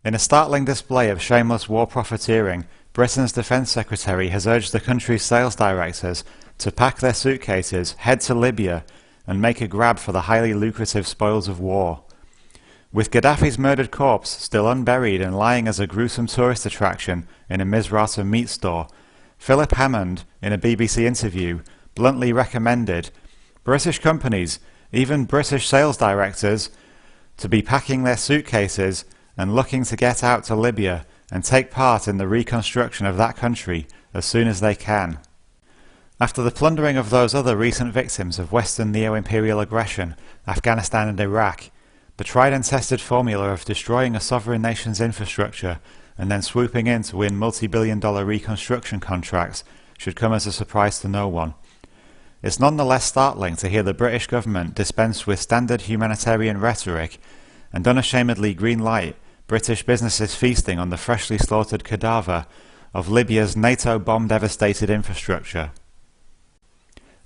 In a startling display of shameless war profiteering, Britain's Defence Secretary has urged the country's sales directors to pack their suitcases, head to Libya, and make a grab for the highly lucrative spoils of war. With Gaddafi's murdered corpse still unburied and lying as a gruesome tourist attraction in a Misrata meat store, Philip Hammond, in a BBC interview, bluntly recommended British companies, even British sales directors, to be packing their suitcases and looking to get out to Libya and take part in the reconstruction of that country as soon as they can. After the plundering of those other recent victims of Western neo-imperial aggression, Afghanistan and Iraq, the tried and tested formula of destroying a sovereign nation's infrastructure and then swooping in to win multi-billion-dollar reconstruction contracts should come as a surprise to no one. It's nonetheless startling to hear the British government dispense with standard humanitarian rhetoric and unashamedly green-light British businesses feasting on the freshly slaughtered cadaver of Libya's NATO bomb-devastated infrastructure.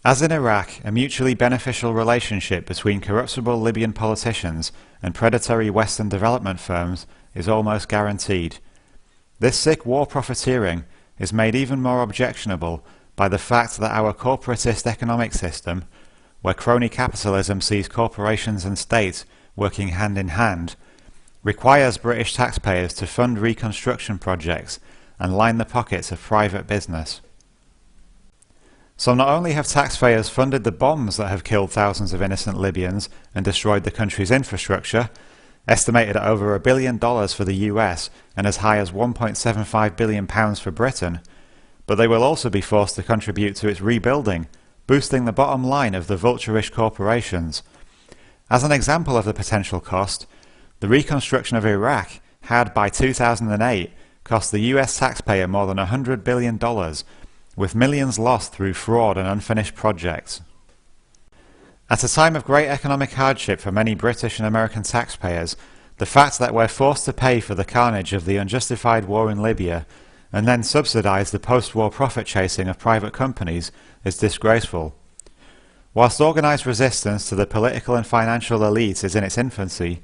As in Iraq, a mutually beneficial relationship between corruptible Libyan politicians and predatory Western development firms is almost guaranteed. This sick war profiteering is made even more objectionable by the fact that our corporatist economic system, where crony capitalism sees corporations and state working hand in hand, requires British taxpayers to fund reconstruction projects and line the pockets of private business. So not only have taxpayers funded the bombs that have killed thousands of innocent Libyans and destroyed the country's infrastructure, estimated at over $1 billion for the US and as high as £1.75 billion for Britain, but they will also be forced to contribute to its rebuilding, boosting the bottom line of the vulturish corporations. As an example of the potential cost, the reconstruction of Iraq had by 2008 cost the US taxpayer more than $100 billion, with millions lost through fraud and unfinished projects. At a time of great economic hardship for many British and American taxpayers, the fact that we're forced to pay for the carnage of the unjustified war in Libya and then subsidise the post-war profit-chasing of private companies is disgraceful. Whilst organised resistance to the political and financial elite is in its infancy,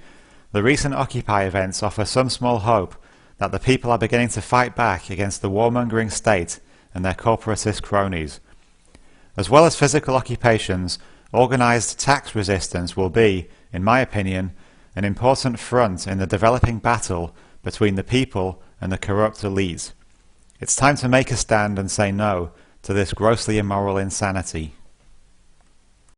the recent Occupy events offer some small hope that the people are beginning to fight back against the warmongering state and their corporatist cronies. As well as physical occupations, organised tax resistance will be, in my opinion, an important front in the developing battle between the people and the corrupt elite. It's time to make a stand and say no to this grossly immoral insanity.